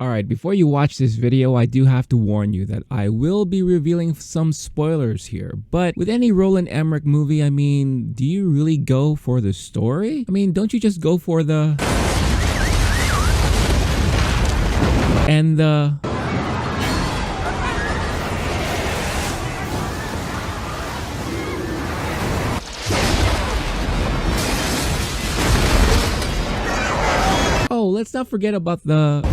Alright, before you watch this video, I do have to warn you that I will be revealing some spoilers here. But with any Roland Emmerich movie, I mean, do you really go for the story? I mean, don't you just go for the... and the... oh, let's not forget about the...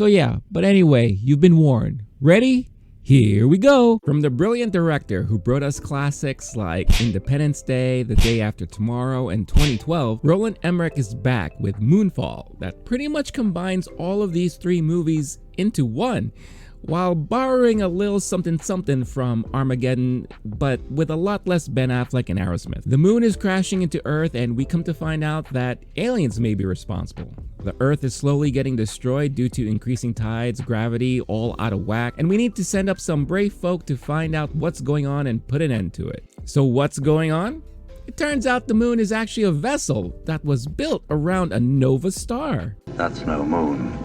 so yeah, but anyway, you've been warned. Ready? Here we go! From the brilliant director who brought us classics like Independence Day, The Day After Tomorrow, and 2012, Roland Emmerich is back with Moonfall that pretty much combines all of these three movies into one, while borrowing a little something from Armageddon, but with a lot less Ben Affleck and Aerosmith. The moon is crashing into Earth, and we come to find out that aliens may be responsible. The Earth is slowly getting destroyed due to increasing tides, gravity, all out of whack, and we need to send up some brave folk to find out what's going on and put an end to it. So what's going on? It turns out the moon is actually a vessel that was built around a nova star. That's no moon.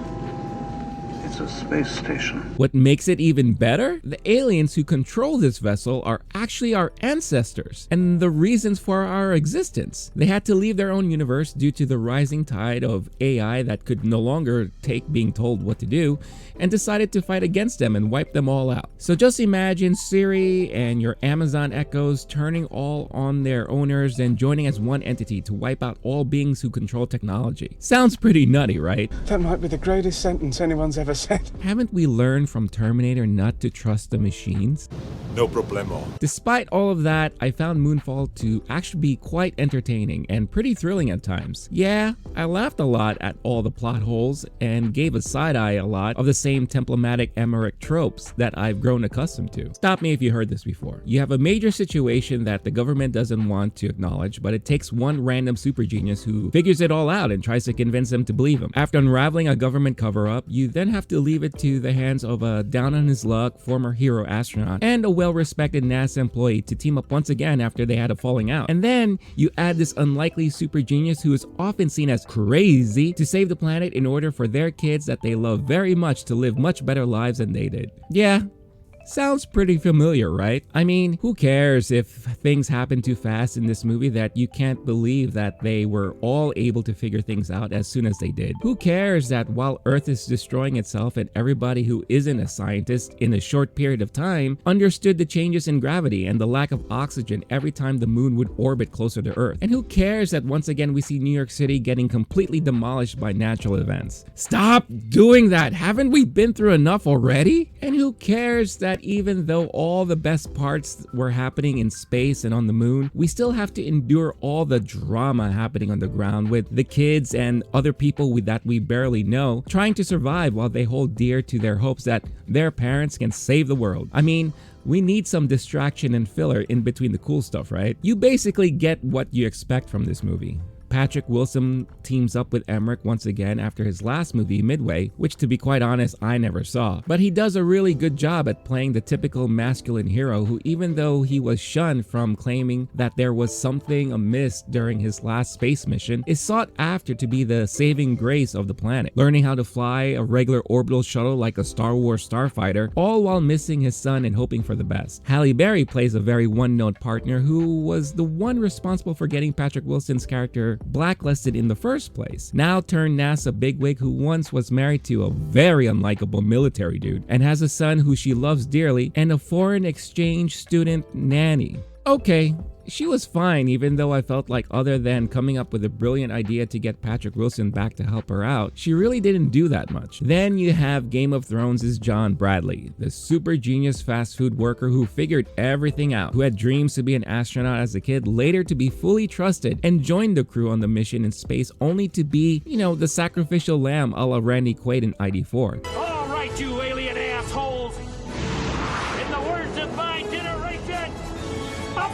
It's a space station. What makes it even better? The aliens who control this vessel are actually our ancestors and the reasons for our existence. They had to leave their own universe due to the rising tide of AI that could no longer take being told what to do, and decided to fight against them and wipe them all out. So just imagine Siri and your Amazon Echoes turning all on their owners and joining as one entity to wipe out all beings who control technology. Sounds pretty nutty, right? That might be the greatest sentence anyone's ever said. Haven't we learned from Terminator not to trust the machines? No problemo. Despite all of that, I found Moonfall to actually be quite entertaining and pretty thrilling at times. Yeah, I laughed a lot at all the plot holes and gave a side eye a lot of the same templamatic Emmerich tropes that I've grown accustomed to. Stop me if you heard this before. You have a major situation that the government doesn't want to acknowledge, but it takes one random super genius who figures it all out and tries to convince them to believe him. After unraveling a government cover-up, you then have to leave it to the hands of a down-on-his-luck former hero astronaut and a well-respected NASA employee to team up once again after they had a falling out. And then you add this unlikely super genius who is often seen as crazy to save the planet in order for their kids that they love very much to live much better lives than they did. Yeah. Sounds pretty familiar, right? I mean, who cares if things happen too fast in this movie that you can't believe that they were all able to figure things out as soon as they did? Who cares that while Earth is destroying itself and everybody who isn't a scientist in a short period of time understood the changes in gravity and the lack of oxygen every time the moon would orbit closer to Earth? And who cares that once again we see New York City getting completely demolished by natural events? Stop doing that! Haven't we been through enough already? And who cares that even though all the best parts were happening in space and on the moon, we still have to endure all the drama happening on the ground with the kids and other people that we barely know trying to survive while they hold dear to their hopes that their parents can save the world. I mean, we need some distraction and filler in between the cool stuff, right? You basically get what you expect from this movie. Patrick Wilson teams up with Emmerich once again after his last movie, Midway, which to be quite honest, I never saw. But he does a really good job at playing the typical masculine hero who, even though he was shunned from claiming that there was something amiss during his last space mission, is sought after to be the saving grace of the planet, learning how to fly a regular orbital shuttle like a Star Wars starfighter, all while missing his son and hoping for the best. Halle Berry plays a very one-note partner who was the one responsible for getting Patrick Wilson's character blacklisted in the first place. Now turned NASA bigwig who once was married to a very unlikable military dude and has a son who she loves dearly and a foreign exchange student nanny. Okay, she was fine, even though I felt like other than coming up with a brilliant idea to get Patrick Wilson back to help her out, she really didn't do that much. Then you have Game of Thrones' John Bradley, the super genius fast food worker who figured everything out, who had dreams to be an astronaut as a kid, later to be fully trusted and joined the crew on the mission in space only to be, you know, the sacrificial lamb a la Randy Quaid in ID4. All right, you alien assholes! In the words of my generation, up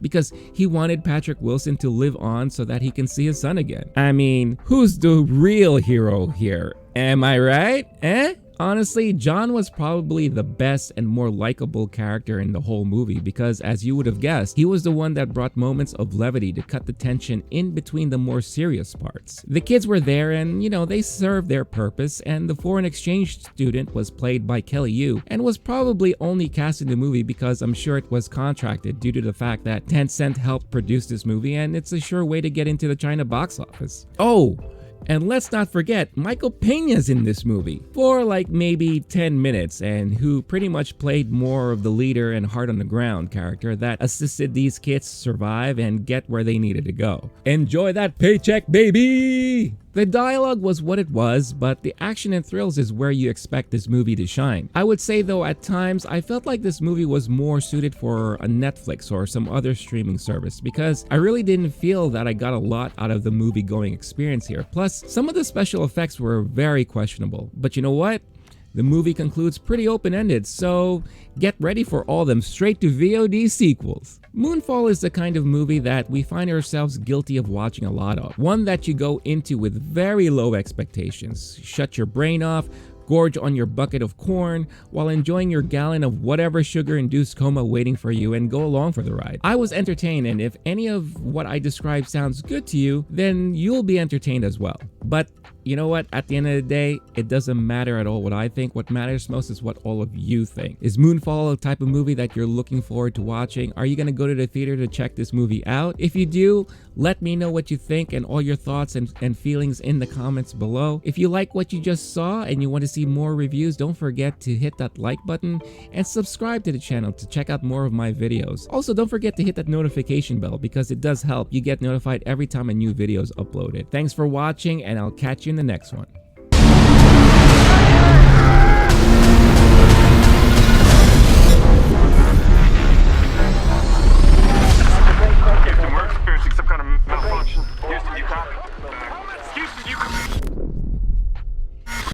because he wanted Patrick Wilson to live on so that he can see his son again. I mean, who's the real hero here? Am I right? Eh? Honestly, John was probably the best and more likable character in the whole movie because, as you would have guessed, he was the one that brought moments of levity to cut the tension in between the more serious parts. The kids were there and, they served their purpose, and the foreign exchange student was played by Kelly Yu and was probably only cast in the movie because I'm sure it was contracted due to the fact that Tencent helped produce this movie and it's a sure way to get into the China box office. Oh, and let's not forget, Michael Pena's in this movie for like maybe 10 minutes and who pretty much played more of the leader and heart on the ground character that assisted these kids survive and get where they needed to go. Enjoy that paycheck, baby! The dialogue was what it was, but the action and thrills is where you expect this movie to shine. I would say though at times I felt like this movie was more suited for a Netflix or some other streaming service because I really didn't feel that I got a lot out of the movie going experience here. Plus, some of the special effects were very questionable. But you know what? The movie concludes pretty open-ended, so get ready for all them straight to VOD sequels. Moonfall is the kind of movie that we find ourselves guilty of watching a lot of. One that you go into with very low expectations, shut your brain off, gorge on your bucket of corn while enjoying your gallon of whatever sugar-induced coma waiting for you and go along for the ride. I was entertained, and if any of what I described sounds good to you, then you'll be entertained as well. But you know what? At the end of the day, it doesn't matter at all what I think. What matters most is what all of you think. Is Moonfall a type of movie that you're looking forward to watching? Are you going to go to the theater to check this movie out? If you do, let me know what you think and all your thoughts and feelings in the comments below. If you like what you just saw and you want to see more reviews, don't forget to hit that like button and subscribe to the channel to check out more of my videos. Also, don't forget to hit that notification bell because it does help. You get notified every time a new video is uploaded. Thanks for watching, and I'll catch you in the next one.